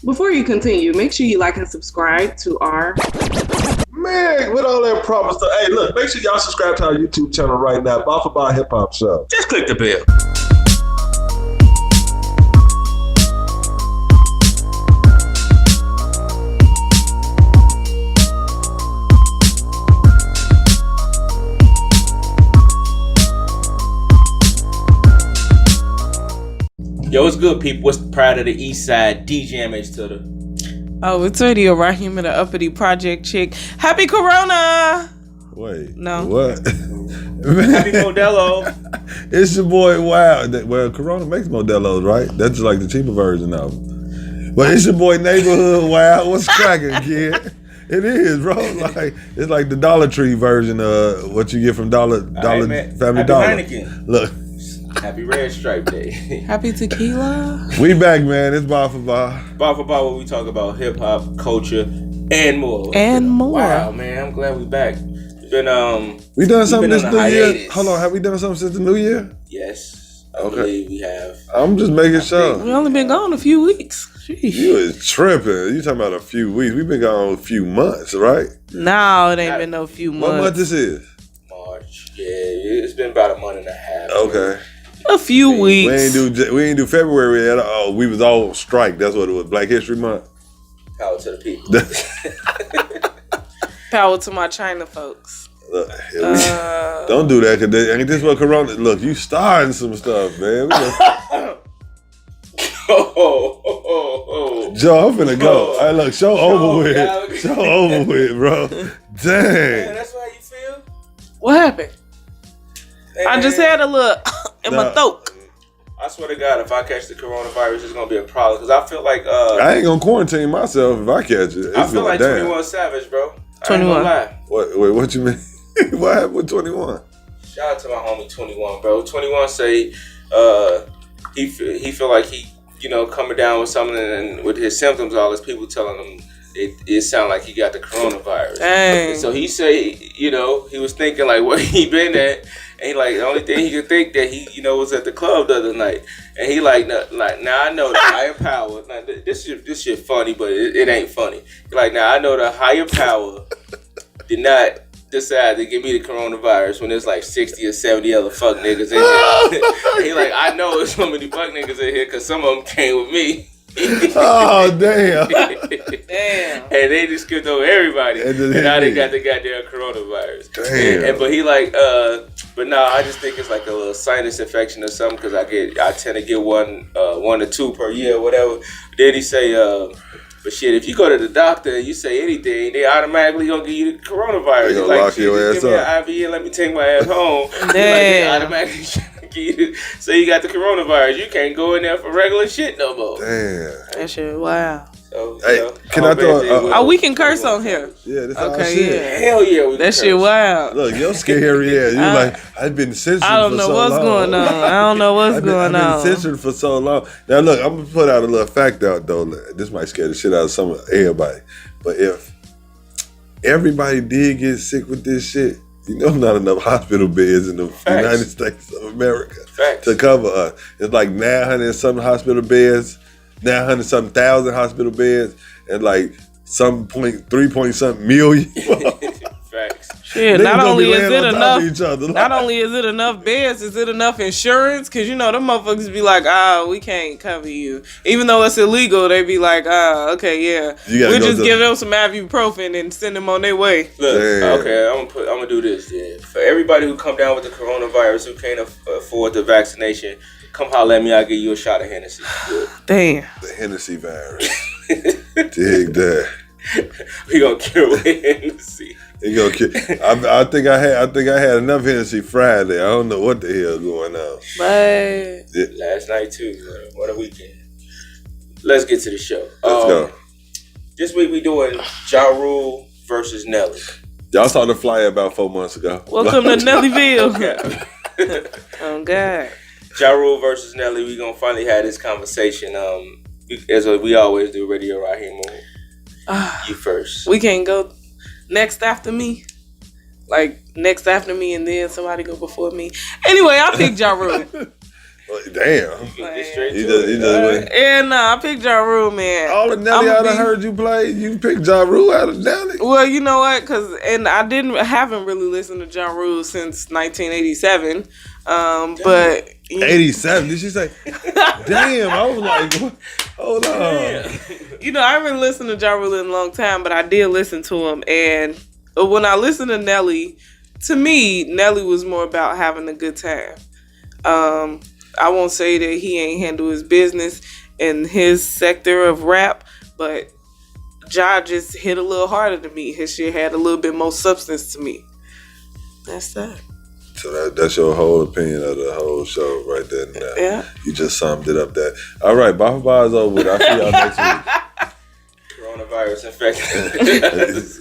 Before you continue, make sure you like and subscribe to our... Man, with all that promise to, hey, look, make sure y'all subscribe to our YouTube channel right now, Bar for Bar Hip Hop Show. Just click the bell. Yo, what's good, people? What's the pride of the East Side? DJ MH to the... Oh, it's Radio Raheem and the Uppity Project Chick. Happy Corona! Wait. No. What? Happy Modelo. It's your boy, Wow. Well, Corona makes Modelo's, right? That's just like the cheaper version of them. But it's your boy Neighborhood Wow. What's cracking, kid? It is, bro. Like it's like the Dollar Tree version of what you get from Dollar right, Family Happy Dollar. Heineken. Look. Happy Red Stripe Day. Happy Tequila. We back, man. It's Bar for Bar. Bar for Bar, where we talk about hip hop, culture, and more. And more. Wow, man, I'm glad we back. It's been we done something this new year. hiatus. Hold on, have we done something since the new year? Yes, I believe we have. I'm just making sure. We only been gone a few weeks. Sheesh. You is tripping. You talking about a few weeks? We've been gone a few months, right? No, it ain't been no few months. What month this is? March. Yeah, it's been about a month and a half. Okay. A few weeks. We ain't do February at all. We was all strike. That's what it was. Black History Month. Power to the people. Power to my China folks. Look, don't do that, cause ain't this what Corona? Look, you starting some stuff, man. Joe, I'm finna go. Hey, look, show over with. Show over with, bro. Dang. Man, that's how you feel? What happened? Man. I just had a look in my throat. I swear to God, if I catch the coronavirus, it's gonna be a problem. Cause I feel like I ain't gonna quarantine myself if I catch it. I feel like 21 Savage, bro. 21. What you mean? What happened with 21? Shout out to my homie 21, bro. 21 say he feel like he coming down with something, and with his symptoms, all his people telling him it sound like he got the coronavirus. Dang. And so he say, he was thinking like where he been at, and he like the only thing he could think that he was at the club the other night, and he like now I know the higher power. Now this shit funny, but it ain't funny. Like now I know the higher power did not decide to give me the coronavirus when there's like 60 or 70 other fuck niggas in here. He like, I know there's so many fuck niggas in here because some of them came with me. Oh, damn. Damn. And they just skipped over everybody. And now they got the goddamn coronavirus. Damn. But he like, but no, I just think it's like a little sinus infection or something because I tend to get one or two per year or whatever. Then he say, but shit, if you go to the doctor and you say anything, they automatically gonna give you the coronavirus. They gonna like, lock your ass give up. Me an IV and let me take my ass home. Damn. Like, they automatically give you, so you got the coronavirus. You can't go in there for regular shit no more. Damn. That shit, wow. So, hey, can I throw? We can curse on here. Yeah, that's okay, all shit. yeah. Hell yeah, we that shit curse. wild. Look, you're scary ass. You like I've been censored. I don't know what's going on. I don't know what's going on. I've been censored for so long. Now look, I'm gonna put out a little fact out though. This might scare the shit out of everybody, but if everybody did get sick with this shit, not enough hospital beds in the United States of America to cover us. It's like 900 something hospital beds, 900 something thousand hospital beds, and like 3 point something million. Facts. Shit, not only is it enough, not only is it enough beds, is it enough insurance? Because them motherfuckers be like, we can't cover you, even though it's illegal. They be like, okay, yeah, we just give them some ibuprofen and send them on their way. Look, okay, I'm gonna do this. Yeah, for everybody who come down with the coronavirus who can't afford the vaccination, come holler at me. I'll give you a shot of Hennessy. Good. Damn. The Hennessy virus. Dig that. We gonna kill with Hennessy. I think I had enough Hennessy Friday. I don't know what the hell going on. But last night too. What a weekend. Let's get to the show. Let's go. This week we doing Ja Rule versus Nelly. Y'all saw the flyer about 4 months ago. Welcome to Nellyville. Oh God. Ja Rule versus Nelly. We gonna finally have this conversation. As we always do, Radio Raheem. You first. We can't go next after me. Like next after me and then somebody go before me. Anyway, I picked Ja Rule. Damn. And I picked Ja Rule, man. All the Nelly I done heard you play, you picked Ja Rule out of Nelly? Well, you know what? And I haven't really listened to Ja Rule since 1987. But 87? Did she say? Damn, I was like, hold on. You know, I haven't listened to Ja Rule in a long time, but I did listen to him. And when I listened to Nelly, to me, Nelly was more about having a good time. I won't say that he ain't handle his business in his sector of rap, but Ja just hit a little harder to me. His shit had a little bit more substance to me. That's that. So that's your whole opinion of the whole show right there now. Yeah. You just summed it up there. All right, Baffa Bar is over with. I'll see y'all next week. Coronavirus infection.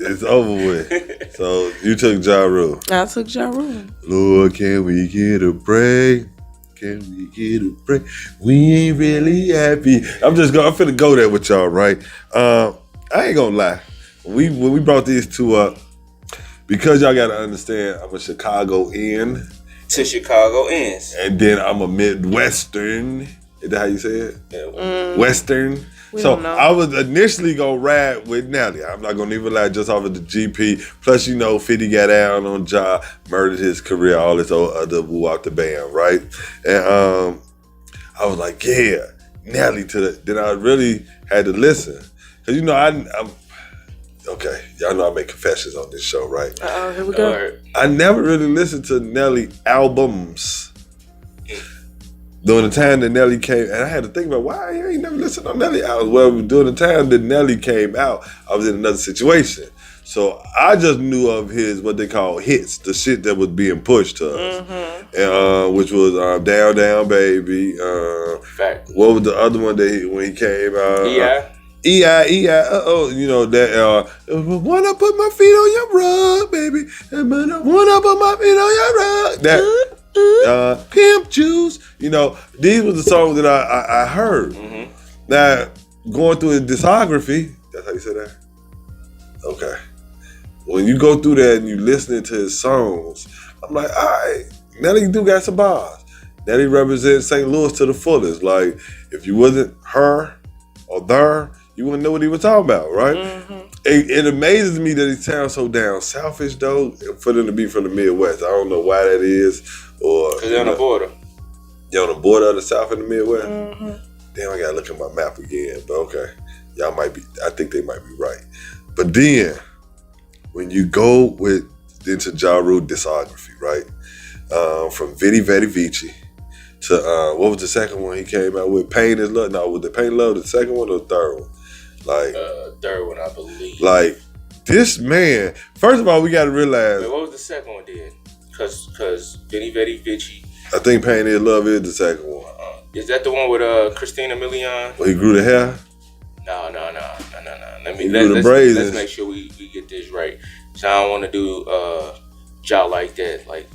It's over with. So you took Ja Rule. I took Ja Rule. Lord, can we get a break? Can we get a break? We ain't really happy. I'm finna go there with y'all, right? I ain't gonna lie. When we brought these two up, because y'all gotta understand, I'm a Chicagoan. To Chicago ends. And then I'm a Midwestern. Is that how you say it? Yeah. Western. So I was initially gonna ride with Nelly. I'm not gonna even lie, just off of the GP. Plus, 50 got down on Ja, murdered his career, all this other woo out the band, right? And I was like, yeah, Nelly then I really had to listen. Cause I'm okay, y'all know I make confessions on this show, right? Here we go. Right. I never really listened to Nelly albums. During the time that Nelly came, and I had to think about why I ain't never listened to Nelly albums. Well, during the time that Nelly came out, I was in another situation. So I just knew of his, what they call hits, the shit that was being pushed to us. And, which was Down Down Baby. Fact. What was the other one that when he came out? EI. That wanna put my feet on your rug, baby. Wanna put my feet on your rug. That Pimp Juice. These were the songs that I heard. Mm-hmm. Now, going through his discography, that's how you say that? Okay. When you go through that and you listening to his songs, I'm like, all right, Nelly do got some bars. Nelly represents St. Louis to the fullest. Like, if you wasn't her or there, you wouldn't know what he was talking about, right? Mm-hmm. It amazes me that he sounds so down selfish, though, for them to be from the Midwest. I don't know why that is. Because they're on the border. You're on the border of the South and the Midwest? Mm-hmm. Damn, I got to look at my map again. But okay, I think they might be right. But then, when you go into Ja Rule discography, right? From Vidi Vidi Vici to, what was the second one he came out with? Pain is Love? No, was the Pain Love the second one or the third one? Third one, I believe. Like, this man, first of all, we got to realize. Wait, what was the second one then? Because Vidi Vidi Vici. I think Pain is Love is the second one. Is that the one with Christina Milian? Where he grew the hair? No. Let's make sure we get this right. So I don't want to do Ja like that. Like,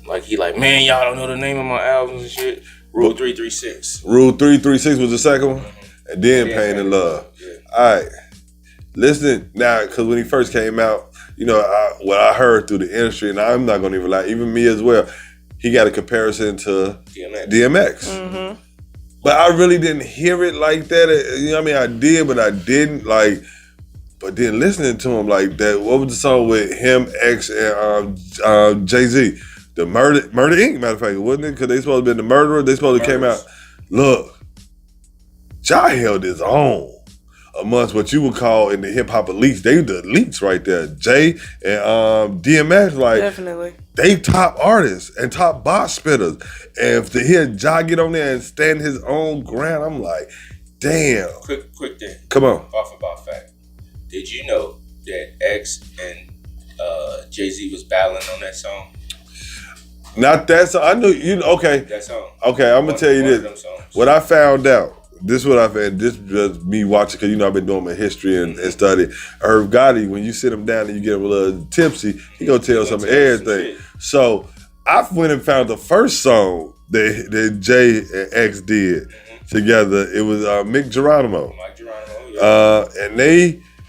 like he like, man, y'all don't know the name of my albums and shit. Rule 336. Rule 336 was the second one? Mm-hmm. And then Pain and Love. Yeah. All right. Listen, now, because when he first came out, what I heard through the industry, and I'm not going to even lie, even me as well, he got a comparison to DMX. Mm-hmm. But I really didn't hear it like that. I did, but I didn't. But then listening to him like that, what was the song with him, X, and Jay-Z? The Murder Inc., matter of fact, wasn't it? Because they supposed to be the murderer. They supposed to came out. Look, Ja held his own amongst what you would call in the hip hop elites. They the elites right there. Jay and DMX, definitely. They top artists and top box spitters. And to hear Ja get on there and stand his own ground, I'm like, damn. Quick thing. Come on. Off about fact. Did you know that X and Jay-Z was battling on that song? Not that song. I knew, okay. That song. Okay, I'm going to tell you this. What I found out, this was me watching, because I've been doing my history and study. Irv Gotti, when you sit him down and you get him a little tipsy, he gonna tell some everything. So I went and found the first song that Jay and X did together. It was Mike Geronimo. Yeah. And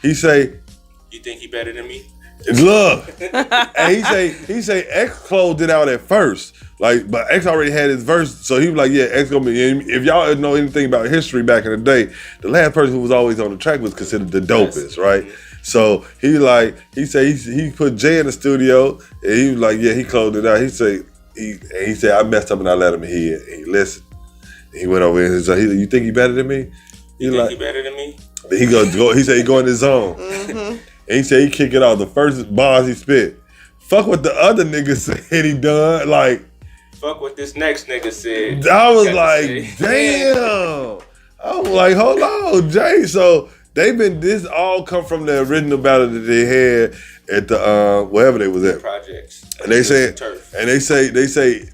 he say, "You think he better than me?" Look, and he say X closed it out at first, like, but X already had his verse, so he was like, yeah, X gonna be. If y'all know anything about history back in the day, the last person who was always on the track was considered the dopest, right? So he said he put Jay in the studio, and he was like, yeah, he closed it out. He said I messed up and I let him hear. And he listened. And he went over and he said, you think he better than me? You think he better than me? He go. He said he go in his zone. Mm-hmm. And he said he kick it off. The first bars he spit. Fuck what the other nigga said he done. Like, fuck what this next nigga said. I was like, damn. I was like, hold on, Jay. So this all come from the original battle that they had at the wherever they was at. Projects. And they say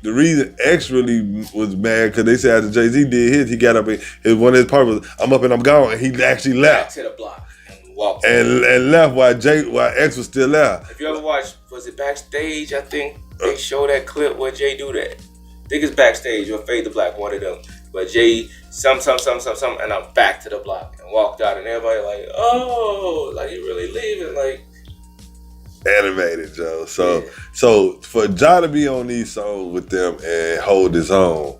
the reason X really was mad because they said after Jay-Z did his, he got up and one of his part was I'm up and I'm gone, and he actually left. Back to the block. Walked and left while X was still there. If you ever watched, was it Backstage? I think they show that clip where Jay do that. I think it's Backstage or Fade the Black, one of them. But Jay, some, and I'm back to the block and walked out, and everybody like, oh, like you really leaving, like animated, Joe. So for Ja to be on these songs with them and hold his own,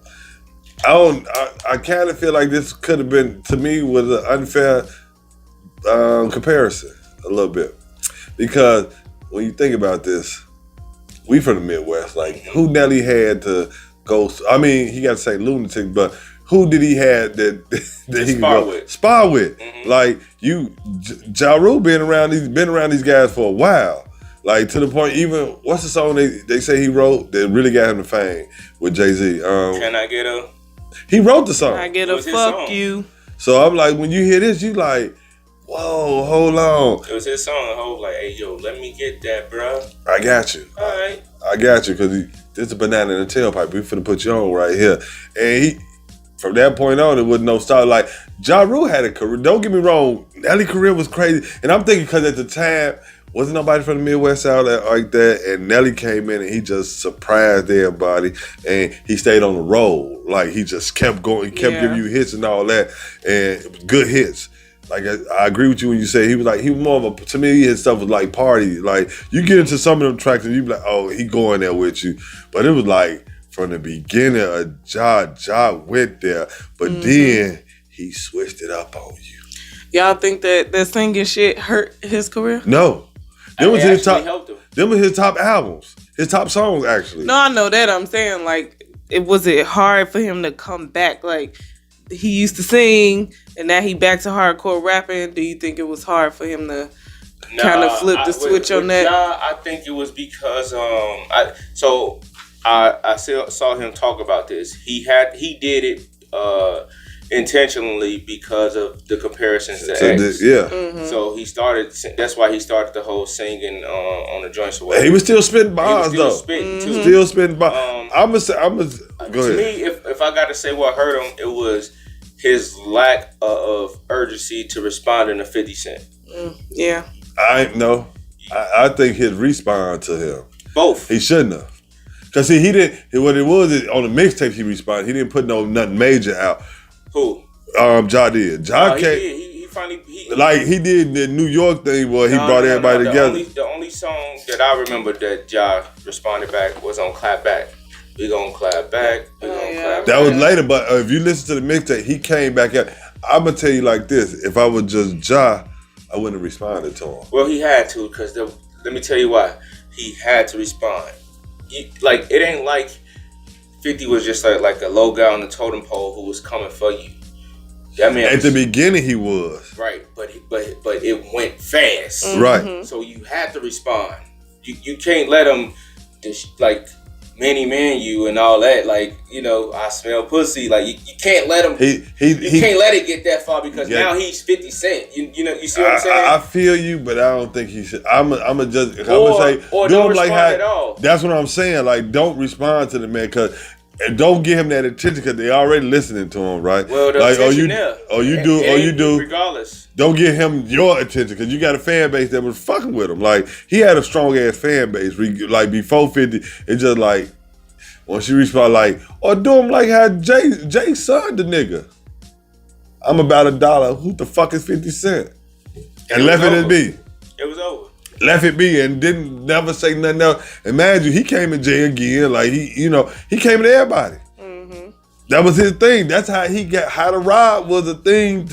I kind of feel like this could have been, to me, was an unfair comparison a little bit, because when you think about this, we from the Midwest, like who Nelly had to go, I mean he got to say lunatic, but who did he have that he could spar with? Mm-hmm. Like Ja Rule been around these guys for a while, like to the point, even what's the song they say he wrote that really got him to fame with Jay-Z? Can I Get a? He wrote the song. Can I Get a Fuck You? So I'm like, when you hear this, you like, whoa, hold on. It was his song. I was like, hey, yo, let me get that, bro. I got you. All right. I got you, because this is a banana in the tailpipe. We finna put you on right here. And from that point on, it was no style. Like, Ja Rule had a career. Don't get me wrong. Nelly's career was crazy. And I'm thinking because at the time, wasn't nobody from the Midwest out there like that. And Nelly came in and he just surprised everybody. And he stayed on the road. Like, he just kept going. He kept giving you hits and all that. And good hits. Like, I agree with you when you say he was more of a, to me, his stuff was like party. Like, you get into some of them tracks and you be like, oh, he going there with you. But it was like, from the beginning, Ja went there. But then he switched it up on you. Y'all think that singing shit hurt his career? No. Them was his top. Helped him. Them were his top albums. His top songs, actually. No, I know that. I'm saying, like, was it hard for him to come back? Like, he used to sing, and now he back to hardcore rapping. Do you think it was hard for him to kind of flip the switch on that? I think it was because I saw him talk about this. He did it intentionally because of the comparisons to X. So he started. That's why he started the whole singing on the joints away. He was still spitting bars though. Still spitting bars. Go ahead. To me, if I got to say what hurt him, it was his lack of urgency to responding to 50 Cent. Yeah. I think his respawn to him. Both. He shouldn't have. Because see, he didn't. What it was is on the mixtape he responded. He didn't put nothing major out. Who? Ja did. Ja came. He finally. He did the New York thing where he brought everybody together. The only song that I remember that Ja responded back was on Clap Back. We gonna clap back. We gonna clap back. That was later, but if you listen to the mixtape, he came back out. I'm gonna tell you like this: if I was just Ja, I wouldn't have responded to him. Well, he had to, because let me tell you why. He had to respond. It ain't like 50 was just like a low guy on the totem pole who was coming for you. That man at the beginning he was right, but it went fast. Right. So you had to respond. You can't let him just many man you and all that, I smell pussy. Like you can't let him. You can't let it get that far, because now he's 50 Cent. You see what I'm saying? I feel you, but I don't think he should. I'm gonna just. I'm gonna say or do don't him like respond at all. That's what I'm saying. Like, don't respond to the man, and don't give him that attention, because they already listening to him, right? Well, the attention there. You do. Regardless. Don't give him your attention, because you got a fan base that was fucking with him. Like, he had a strong ass fan base. Like, before 50, it's just like, once you respond, or do him like how Jay son the nigga. I'm about $1. Who the fuck is 50 Cent? And left it at me. It was over. left it be and didn't never say nothing else. Imagine he came in jail again, like he came to everybody. Mm-hmm. That was his thing. That's how he got. How to rob was a thing.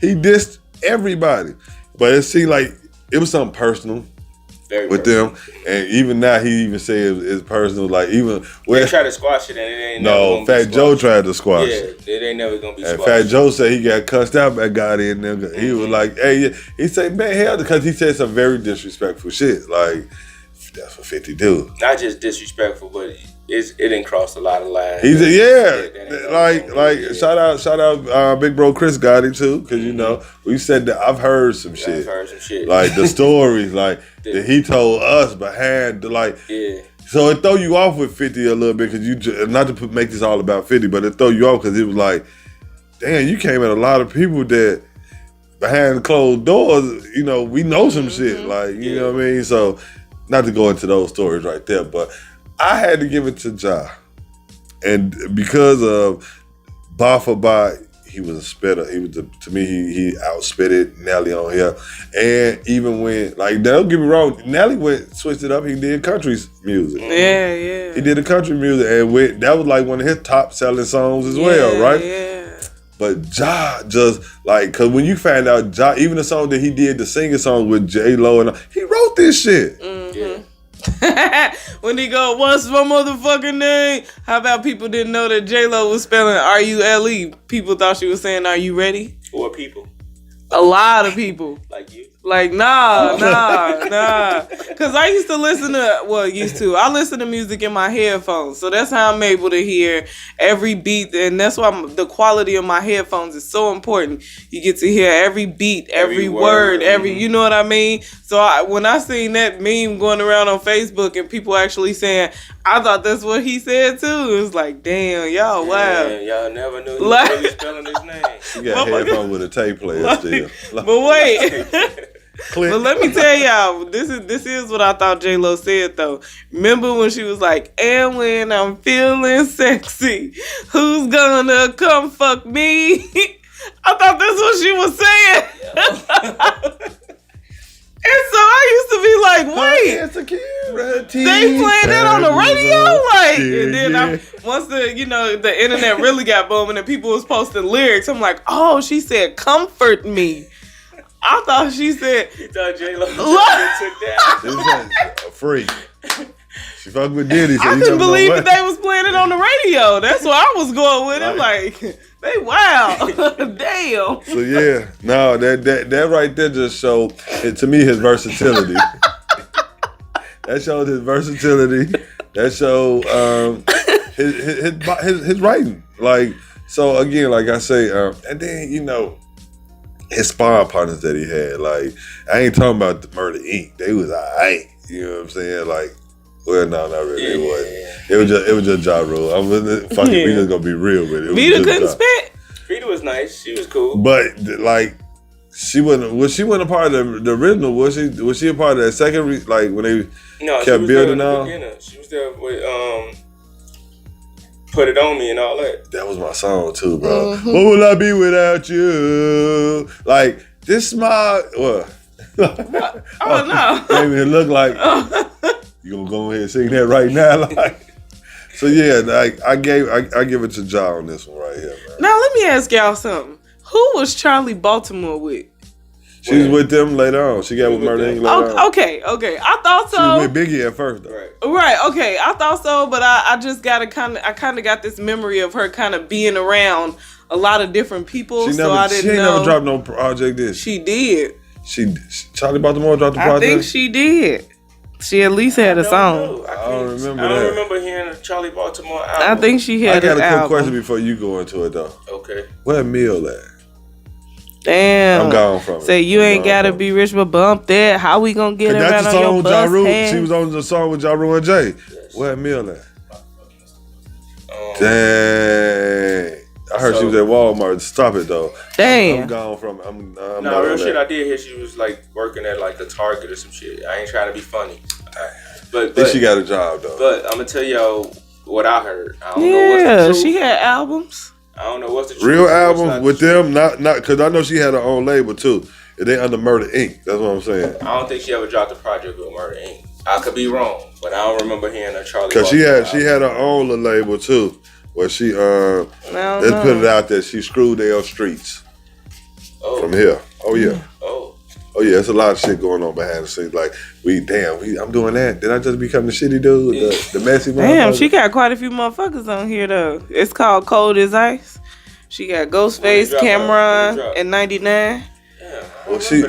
He dissed everybody, but it seemed like it was something personal. With them, and even now he even said it's personal. Like even they try to squash it, and it ain't. No, Fat Joe tried to squash it. Yeah, it ain't never gonna be. And squashed. Fat Joe said he got cussed out by God in there. He was like, "Hey," he said, "Man, hell," because he said some very disrespectful shit. Like that's what 50 do. Not just disrespectful, but it didn't cross a lot of lines. He's shout out, big bro Chris Gotti too, because we said that I've heard some shit. I've heard some shit. Like the stories, like that he told us behind, So it throw you off with 50 a little bit, because you not to make this all about 50, but it throw you off because it was like, damn, you came at a lot of people that behind closed doors, we know some shit, like you know what I mean. So not to go into those stories right there, but I had to give it to Ja. And because of bar for bar, he was a spitter. To me, he outspitted Nelly on here. And even when, don't get me wrong, Nelly switched it up. He did country music. Yeah. He did the country music, and that was like one of his top selling songs as well, right? Yeah. But Ja just cause when you find out Ja, even the song that he did, the singing song with J-Lo, and he wrote this shit. Mm-hmm. Yeah. When he go, what's my motherfucking name? How about people didn't know that J-Lo was spelling R-U-L-E? People thought she was saying, are you ready? What people? A lot of people. Like you? Like, nah. Because I used to I listen to music in my headphones. So that's how I'm able to hear every beat. And that's why the quality of my headphones is so important. You get to hear every beat, every word, you know what I mean? So when I seen that meme going around on Facebook and people actually saying, I thought that's what he said too. It was like, damn, y'all, wow. Man, y'all never knew he was really spelling his name. You got headphones with a tape player still. But wait. But let me tell y'all, this is what I thought J-Lo said though. Remember when she was like, and when I'm feeling sexy, who's gonna come fuck me? I thought that's what she was saying. And so I used to be like, wait, they playing that on the radio? And then once the internet really got booming and people was posting lyrics, I'm like, oh, she said, comfort me. I thought she said. You thought J-Lo took that? It was a freak. She fucked with Diddy. So I couldn't believe that they was playing it on the radio. That's why I was going with it. Like, they wow. Damn. So yeah, no, that right there just showed, to me, his versatility. That showed his versatility. That showed his writing. Like, so again, like I say, and then his sparring partners that he had, like, I ain't talking about the Murder Inc. They was alright. You know what I'm saying? Like, well, no, not really. It wasn't. It was just Ja Rule. We just gonna be real with it. Vita couldn't spit. Vita was nice. She was cool. But like, she wasn't a part of the original. Was she? Was she a part of that second? When they kept building on? She was there with Put It On Me and all that. That was my song too, bro. Mm-hmm. What will I be without you? Like this smile. What? Oh no! Maybe it look like you gonna go ahead and sing that right now, like. So yeah, like I give it to Ja on this one right here, man. Now let me ask y'all something. Who was Charlie Baltimore with? She was with them later on. She got with Murder Inc. later on. Okay. I thought so. She was with Biggie at first, though. Right. Okay. I thought so, but I just got got this memory of her kind of being around a lot of different people. She ain't never dropped no project. She did. Charlie Baltimore dropped the project. I think she did. She at least had a song. I don't remember that. I don't remember hearing a Charlie Baltimore album. I think she had an album. I got a quick question before you go into it, though. Okay. Where Mill at? Damn. I'm gone from it. Say you ain't gotta be rich, but bump that. How we gonna get around on your bus head? She was on the song with Ja Rule and Jay. Yes. Where Mill at? Dang. I heard she was at Walmart. Stop it though. Damn. I'm gone from it. I'm no, real shit. I did hear she was like working at like the Target or some shit. I ain't trying to be funny, but she got a job though. But I'm gonna tell y'all what I heard. I don't know what's the truth. She had albums. I don't know what's the truth. Real albums with them, not because I know she had her own label too. They under Murder Inc. That's what I'm saying. I don't think she ever dropped a project with Murder Inc. I could be wrong, but I don't remember hearing a Charlie. Because she had her own little label too, where she they put it out that she screwed their streets from here. Oh yeah. Oh yeah, it's a lot of shit going on behind the scenes. Like I'm doing that. Did I just become the shitty dude, the messy motherfucker? Damn, she got quite a few motherfuckers on here though. It's called Cold as Ice. She got Ghostface, Cameron, and 99. Yeah, well, she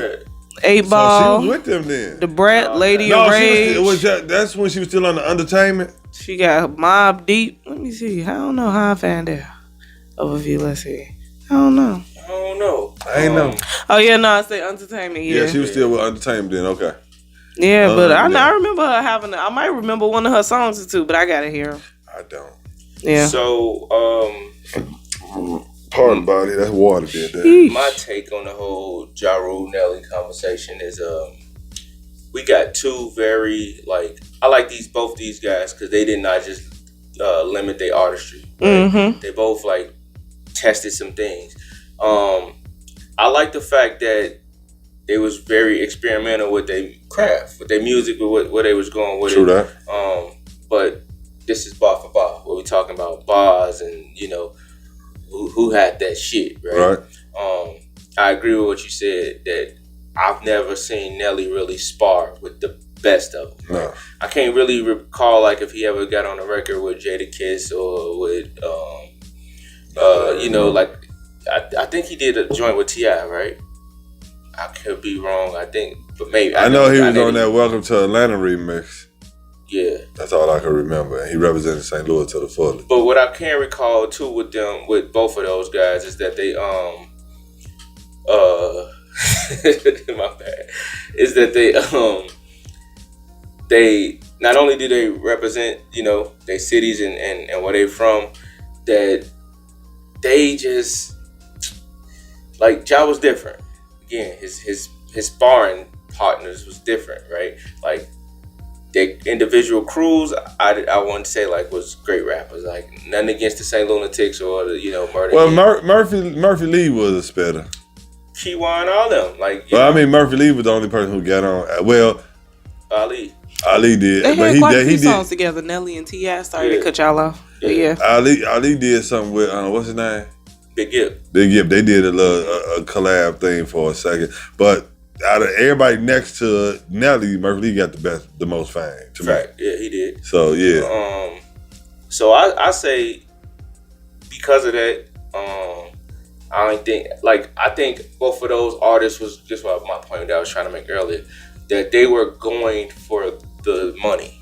8 Ball. So she was with them then. The Brat, Lady of Rage. That's when she was still on the Entertainment. She got Mob Deep. Let me see. I don't know how I found out. Overview. Let's see. I don't know. I ain't know. Oh yeah, no, I say Entertainment. Yeah, she was still with Entertainment then. Okay. Yeah, but I remember her having. I might remember one of her songs or two, but I gotta hear them. I don't. Yeah. So, pardon, body. That's water did that. My take on the whole Ja Rule Nelly conversation is, we got two very I like both these guys because they did not just limit their artistry. Right? Mm-hmm. They both tested some things. I like the fact that they was very experimental with their craft, with their music, with where they was going with True it. That. But this is bar for bar. What we talking about bars and who had that shit, right? I agree with what you said that I've never seen Nelly really spar with the best of them. No. I can't really recall if he ever got on a record with Jadakiss or with I think he did a joint with T.I., right? I could be wrong. I think, but maybe. I know he was on that Welcome to Atlanta remix. Yeah. That's all I can remember. He represented St. Louis to the fullest. But what I can recall too with both of those guys is that they my bad. Is that they not only do they represent, their cities and where they from, that they just Ja was different. Again, his sparring partners was different, right? Their individual crews, I wouldn't say was great rappers. Nothing against the St. Lunatics or the Murder. Well, Murphy Lee was a spitter. Keywan, all them I mean, Murphy Lee was the only person who got on. Well, Ali did. They had quite a few songs together. Nelly and T.I. Sorry to cut y'all off. Yeah. Ali did something with what's his name? Big Gipp. They did a collab thing for a second, but out of everybody next to Nelly, Murphy Lee got the most fame. Right. Yeah, he did. So yeah. So I say because of that, I don't think I think both of those artists was just what my point that I was trying to make earlier, that they were going for the money.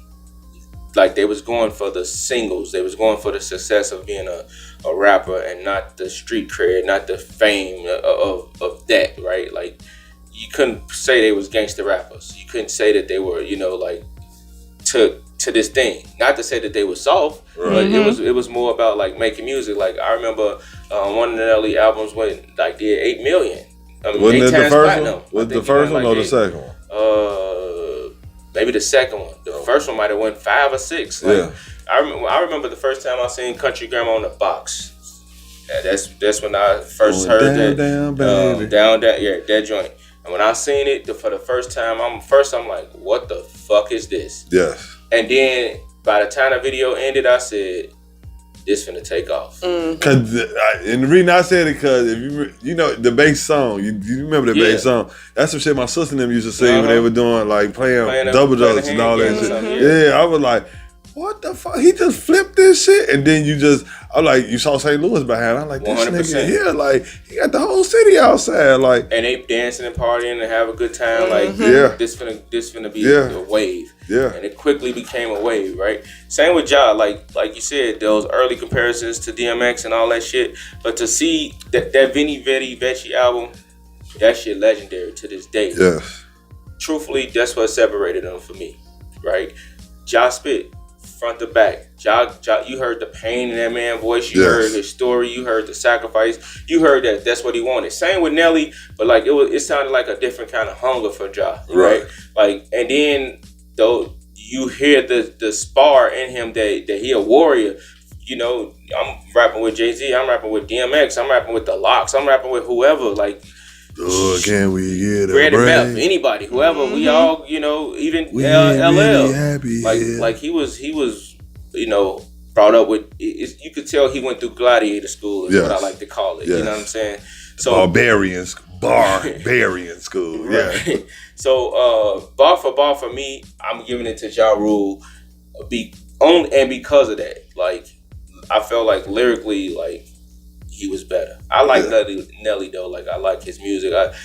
They was going for the singles. They was going for the success of being a rapper and not the street cred, not the fame of that, right? You couldn't say they was gangster rappers. You couldn't say that they were, to this thing. Not to say that they were soft, but it was more about making music. I remember one of the Nelly albums went did 8 million. Wasn't it the first one? Was the first one or the second one? Maybe the second one. The first one might have went 5 or 6. I remember the first time I seen Country Grammar on the box. Yeah, that's when I first heard that. Down, baby. That joint. And when I seen it for the first time, I'm like, what the fuck is this? Yes. And then by the time the video ended, I said, this finna take off. Cause and the reason I said it, cause if you know the bass song, you remember the bass song? That's some shit my sister and them used to sing when they were doing playing double dutch and all that shit. Yeah, I was like, what the fuck? He just flipped this shit, and then you saw St. Louis behind. I'm like, this 100%. Nigga here, he got the whole city outside, and they dancing and partying and have a good time. This finna be a wave. Yeah, and it quickly became a wave, right? Same with Ja, like you said, those early comparisons to DMX and all that shit. But to see that Vinny Vetti Vecchi album, that shit legendary to this day. Yes. Truthfully, that's what separated them for me, right? Ja spit front to back. Ja, you heard the pain in that man's voice. You heard his story. You heard the sacrifice. You heard that's what he wanted. Same with Nelly, but it sounded like a different kind of hunger for Ja, right? And then though you hear the spar in him that he a warrior. I'm rapping with Jay-Z. I'm rapping with DMX. I'm rapping with the Locks. I'm rapping with whoever. Lord, can we get a Red and break? Meth, anybody, whoever, we all, you know, even We LL, really happy, like he was, you know, brought up with. You could tell he went through gladiator school, is what I like to call it. Yes. You know what I'm saying? So barbarian school. right. Yeah. So bar for me, I'm giving it to Ja Rule, because of that. Like I felt like lyrically, like he was better. I like Nelly though. Like I like his music. That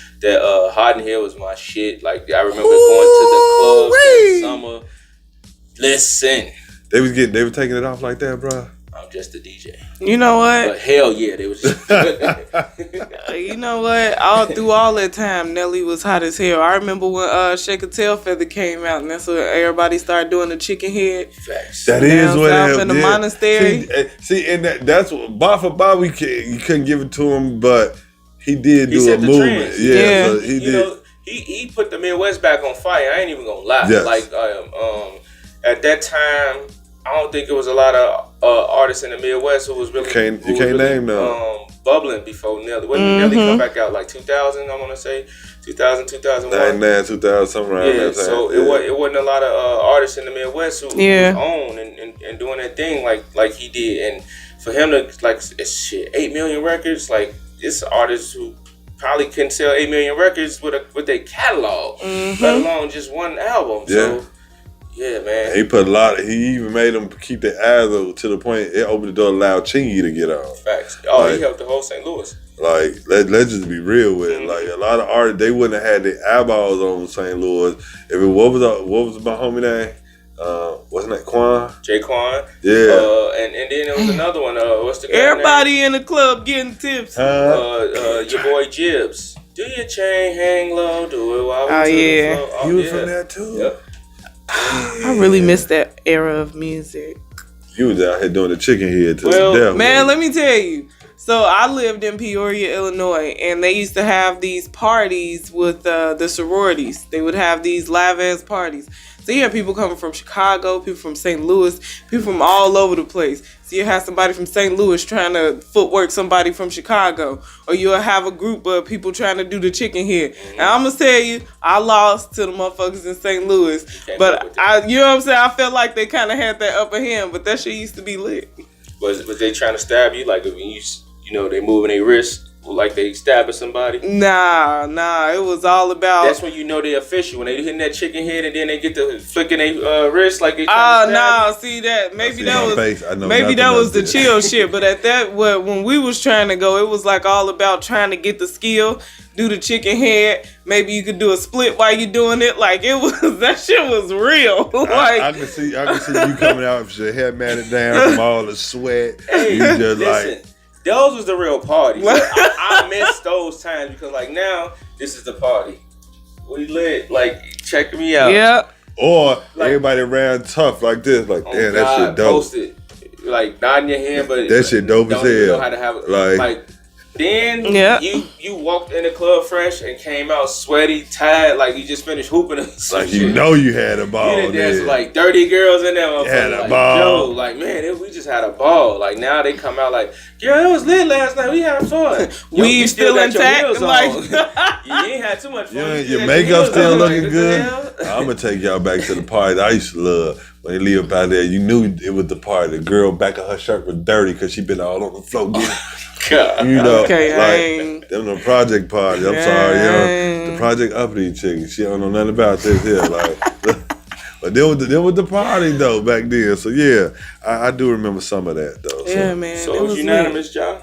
Hot in Here was my shit. Like I remember going to the club that summer. Listen, They were taking it off like that, bro. I'm just a DJ. You know what? But hell yeah, they was. You know what? Through all that time, Nelly was hot as hell. I remember when Shake a Tail Feather came out, and that's when everybody started doing the chicken head. Facts. That is what south in the monastery. See, and that's what bar for bar. You couldn't give it to him, but he did do a movement. Trends. Yeah, so he you did. know, he put the Midwest back on fire. I ain't even gonna lie. Yes. Like at that time, I don't think it was a lot of artists in the Midwest who was really name them. Bubbling before Nelly. When Nelly come back out like 2000, I want to say 2001. 99, 2000, something around that time. So it wasn't a lot of artists in the Midwest who was on and doing that thing like he did. And for him to like 8 million records, like it's artists who probably couldn't sell 8 million records with their catalog, let alone just one album. Yeah. So yeah, man. He put he even made them keep their eyes open to the point it opened the door to allow Chingy to get on. Facts. Oh, he helped the whole St. Louis. Like, let's just be real with it. Like, a lot of artists, they wouldn't have had their eyeballs on St. Louis. What was my homie name? Wasn't that Quan? Jay Quan. Yeah. And then there was another one. What's the guy Everybody name? in the club getting tips. Your boy Jibbs. Do your chain hang low? Do it while we yeah. the flow. He was from there too? Yep. I really miss that era of music. You was out here doing the chicken head to death. Man, let me tell you. So I lived in Peoria, Illinois, and they used to have these parties with the sororities. They would have these live-ass parties. So you have people coming from Chicago, people from St. Louis, people from all over the place. So you have somebody from St. Louis trying to footwork somebody from Chicago. Or you'll have a group of people trying to do the chicken head. And I'm going to tell you, I lost to the motherfuckers in St. Louis. But you know what I'm saying? I felt like they kind of had that upper hand, but that shit used to be lit. Was they trying to stab you? Like, when you know, they moving their wrists like they stabbing somebody? Nah, it was all about... That's when you know they official. When they hitting that chicken head and then they get to flicking their wrist like they trying to stab you. See that? Maybe that was the chill shit. But at that, when we was trying to go, it was like all about trying to get the skill, do the chicken head. Maybe you could do a split while you doing it. Like it was, that shit was real. Like I can see you coming out with your hair matted down from all the sweat. Hey, you just listen. Those was the real party. I miss those times because like now this is the party. We lit. Like check me out. Yeah. Or like, everybody ran tough like this. Like damn, that shit dope. Posted, like nodding your hand, but that shit dope as hell. Don't know how to have it. Like then you walked in the club fresh and came out sweaty, tired, like you just finished hooping. Like you know you had a ball. You done danced with like 30 girls in there. Had a like, ball. Yo, like man, we just had a ball. Like now they come out like, girl, it was lit last night. We had fun. We still intact. Like you ain't had too much fun. Your makeup still looking good. I'm gonna take y'all back to the party I used to love. When they leave up out there, you knew it was the party. The girl back of her shirt was dirty because she been all on the floor. God. You know, okay, like them the project party. I'm sorry, yo. The project uppity chick. She don't know nothing about this here. Like, but there was the party though back then. So yeah, I do remember some of that though. Yeah, man. So it was unanimous, John.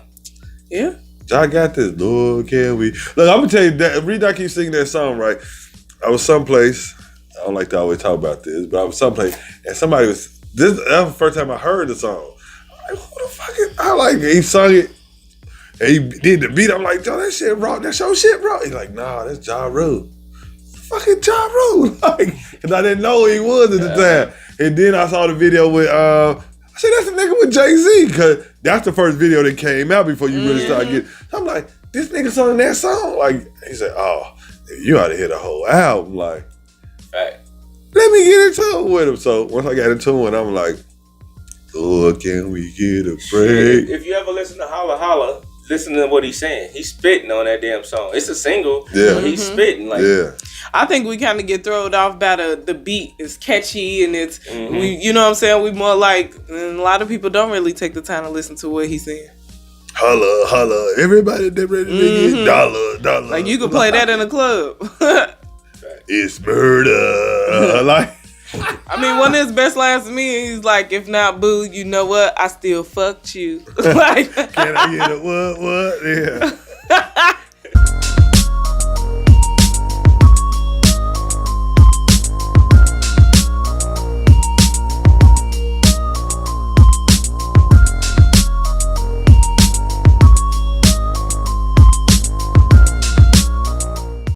Yeah. John got this. Lord, can we? Look, I'm gonna tell you that. The reason I keep singing that song, right? I was someplace. I don't like to always talk about this, but I was someplace and somebody was. That was the first time I heard the song. I'm like, who the fuck is? I like it. He sung it. And he did the beat. I'm like, yo, that shit raw. That's your shit, bro. He's like, nah, that's Ja Rule. Fucking Ja Rule. Like, cause I didn't know who he was at the time. And then I saw the video with, I said, that's the nigga with Jay-Z. Cause that's the first video that came out before you really started getting. So I'm like, this nigga sung that song. Like, he said, oh, you ought to hear the whole album. Like, right. Let me get into it with him. So once I got into it, I'm like, oh, can we get a break? If you ever listen to Holla Holla, listen to what he's saying. He's spitting on that damn song. It's a single, Yeah. but he's spitting like. Yeah. I think we kind of get thrown off by the beat. It's catchy and it's we, you know what I'm saying. We more like, and a lot of people don't really take the time to listen to what he's saying. Holla, holla, everybody that ready to get dollar. Like you could play that in a club. It's murder. Like, I mean, one of his best lines to me, he's like, "If not, boo, you know what? I still fucked you." Like, can I get a what? Yeah.